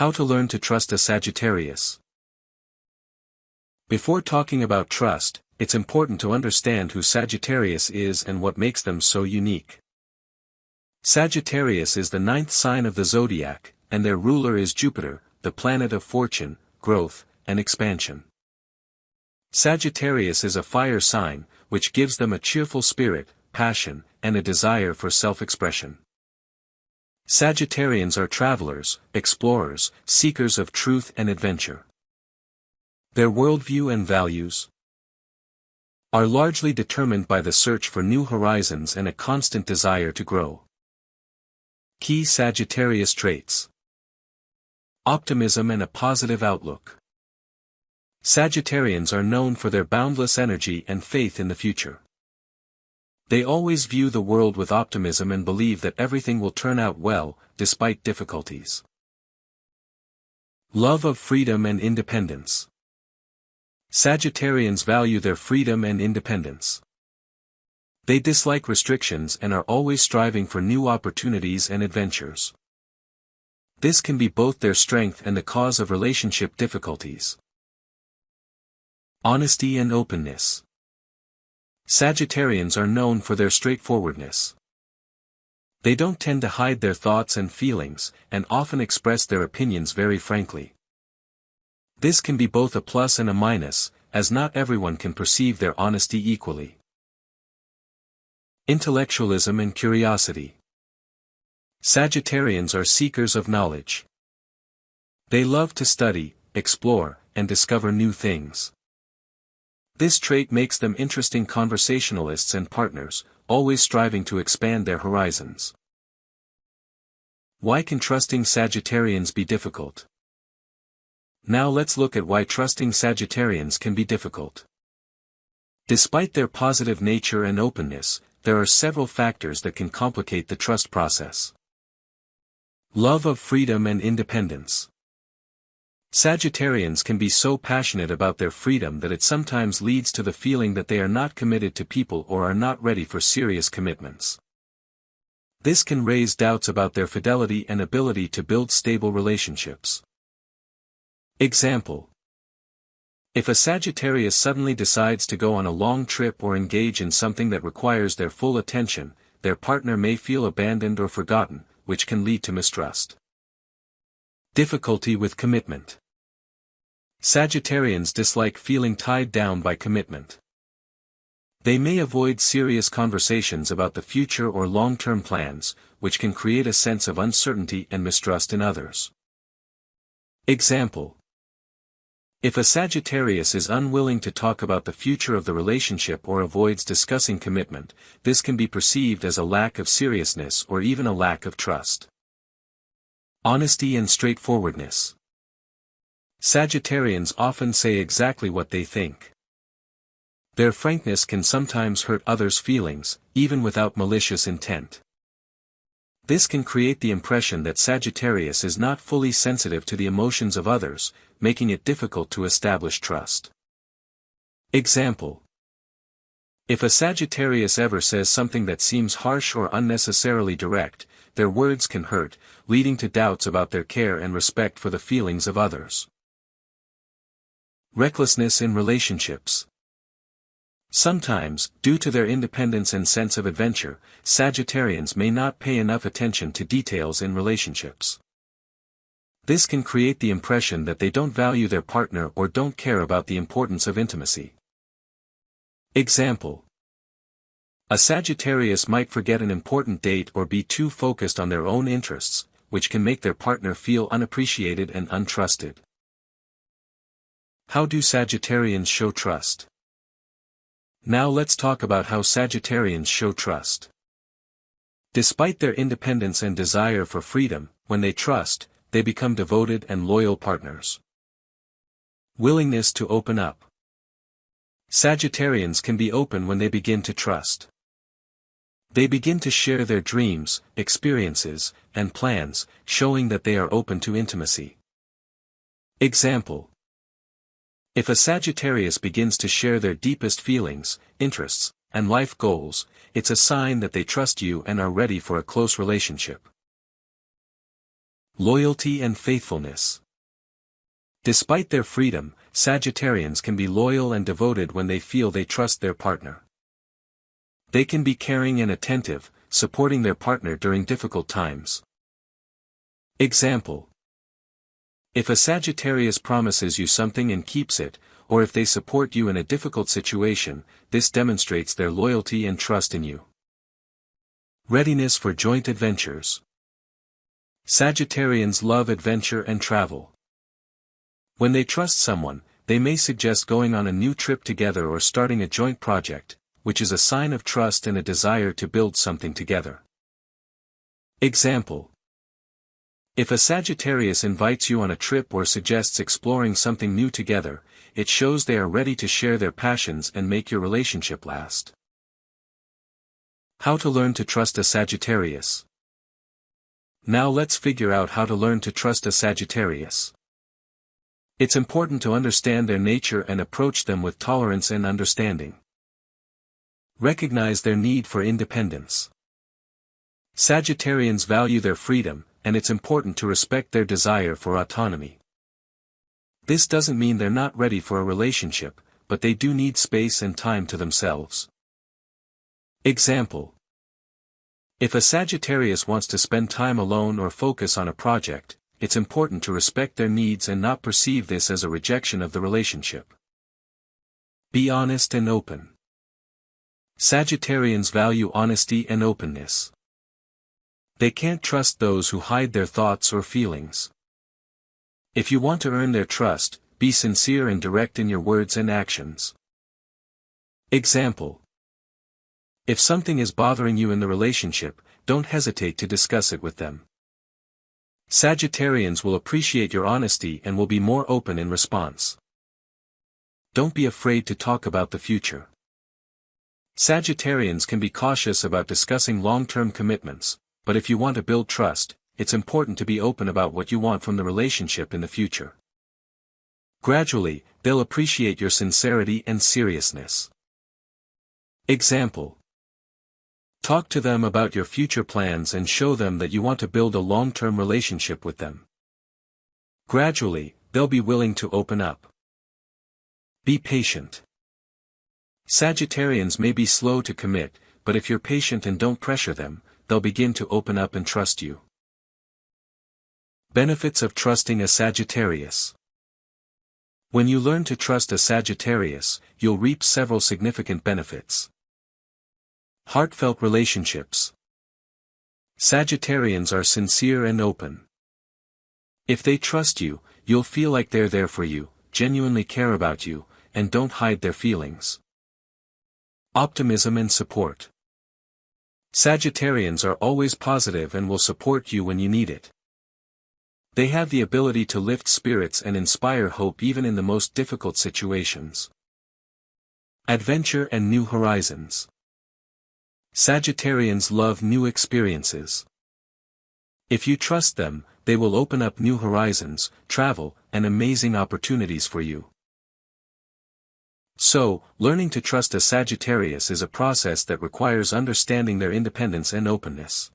How to learn to trust a Sagittarius. Before talking about trust, it's important to understand who Sagittarius is and what makes them so unique. Sagittarius is the ninth sign of the zodiac, and their ruler is Jupiter, the planet of fortune, growth, and expansion. Sagittarius is a fire sign, which gives them a cheerful spirit, passion, and a desire for self-expression. Sagittarians are travelers, explorers, seekers of truth and adventure. Their worldview and values are largely determined by the search for new horizons and a constant desire to grow. Key Sagittarius traits: optimism and a positive outlook. Sagittarians are known for their boundless energy and faith in the future. They always view the world with optimism and believe that everything will turn out well, despite difficulties. Love of freedom and independence. Sagittarians value their freedom and independence. They dislike restrictions and are always striving for new opportunities and adventures. This can be both their strength and the cause of relationship difficulties. Honesty and openness. Sagittarians are known for their straightforwardness. They don't tend to hide their thoughts and feelings, and often express their opinions very frankly. This can be both a plus and a minus, as not everyone can perceive their honesty equally. Intellectualism and curiosity. Sagittarians are seekers of knowledge. They love to study, explore, and discover new things. This trait makes them interesting conversationalists and partners, always striving to expand their horizons. Why can trusting Sagittarians be difficult? Now let's look at why trusting Sagittarians can be difficult. Despite their positive nature and openness, there are several factors that can complicate the trust process. Love of freedom and independence. Sagittarians can be so passionate about their freedom that it sometimes leads to the feeling that they are not committed to people or are not ready for serious commitments. This can raise doubts about their fidelity and ability to build stable relationships. Example: if a Sagittarius suddenly decides to go on a long trip or engage in something that requires their full attention, their partner may feel abandoned or forgotten, which can lead to mistrust. Difficulty with commitment. Sagittarians dislike feeling tied down by commitment. They may avoid serious conversations about the future or long-term plans, which can create a sense of uncertainty and mistrust in others. Example: if a Sagittarius is unwilling to talk about the future of the relationship or avoids discussing commitment, this can be perceived as a lack of seriousness or even a lack of trust. Honesty and straightforwardness. Sagittarians often say exactly what they think. Their frankness can sometimes hurt others' feelings, even without malicious intent. This can create the impression that Sagittarius is not fully sensitive to the emotions of others, making it difficult to establish trust. Example: if a Sagittarius ever says something that seems harsh or unnecessarily direct, their words can hurt, leading to doubts about their care and respect for the feelings of others. Recklessness in relationships. Sometimes, due to their independence and sense of adventure, Sagittarians may not pay enough attention to details in relationships. This can create the impression that they don't value their partner or don't care about the importance of intimacy. Example: a Sagittarius might forget an important date or be too focused on their own interests, which can make their partner feel unappreciated and untrusted. How do Sagittarians show trust? Now let's talk about how Sagittarians show trust. Despite their independence and desire for freedom, when they trust, they become devoted and loyal partners. Willingness to open up. Sagittarians can be open when they begin to trust. They begin to share their dreams, experiences, and plans, showing that they are open to intimacy. Example: if a Sagittarius begins to share their deepest feelings, interests, and life goals, it's a sign that they trust you and are ready for a close relationship. Loyalty and faithfulness. Despite their freedom, Sagittarians can be loyal and devoted when they feel they trust their partner. They can be caring and attentive, supporting their partner during difficult times. Example: if a Sagittarius promises you something and keeps it, or if they support you in a difficult situation, this demonstrates their loyalty and trust in you. Readiness for joint adventures. Sagittarians love adventure and travel. When they trust someone, they may suggest going on a new trip together or starting a joint project, which is a sign of trust and a desire to build something together. Example: if a Sagittarius invites you on a trip or suggests exploring something new together, it shows they are ready to share their passions and make your relationship last. How to learn to trust a Sagittarius. Now let's figure out how to learn to trust a Sagittarius. It's important to understand their nature and approach them with tolerance and understanding. Recognize their need for independence. Sagittarians value their freedom, and it's important to respect their desire for autonomy. This doesn't mean they're not ready for a relationship, but they do need space and time to themselves. Example: if a Sagittarius wants to spend time alone or focus on a project, it's important to respect their needs and not perceive this as a rejection of the relationship. Be honest and open. Sagittarians value honesty and openness. They can't trust those who hide their thoughts or feelings. If you want to earn their trust, be sincere and direct in your words and actions. Example: if something is bothering you in the relationship, don't hesitate to discuss it with them. Sagittarians will appreciate your honesty and will be more open in response. Don't be afraid to talk about the future. Sagittarians can be cautious about discussing long-term commitments, but if you want to build trust, it's important to be open about what you want from the relationship in the future. Gradually, they'll appreciate your sincerity and seriousness. Example: talk to them about your future plans and show them that you want to build a long-term relationship with them. Gradually, they'll be willing to open up. Be patient. Sagittarians may be slow to commit, but if you're patient and don't pressure them, they'll begin to open up and trust you. Benefits of trusting a Sagittarius. When you learn to trust a Sagittarius, you'll reap several significant benefits. Heartfelt relationships. Sagittarians are sincere and open. If they trust you, you'll feel like they're there for you, genuinely care about you, and don't hide their feelings. Optimism and support. Sagittarians are always positive and will support you when you need it. They have the ability to lift spirits and inspire hope even in the most difficult situations. Adventure and new horizons. Sagittarians love new experiences. If you trust them, they will open up new horizons, travel, and amazing opportunities for you. So, learning to trust a Sagittarius is a process that requires understanding their independence and openness.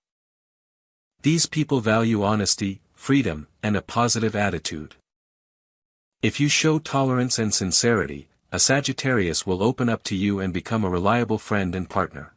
These people value honesty, freedom, and a positive attitude. If you show tolerance and sincerity, a Sagittarius will open up to you and become a reliable friend and partner.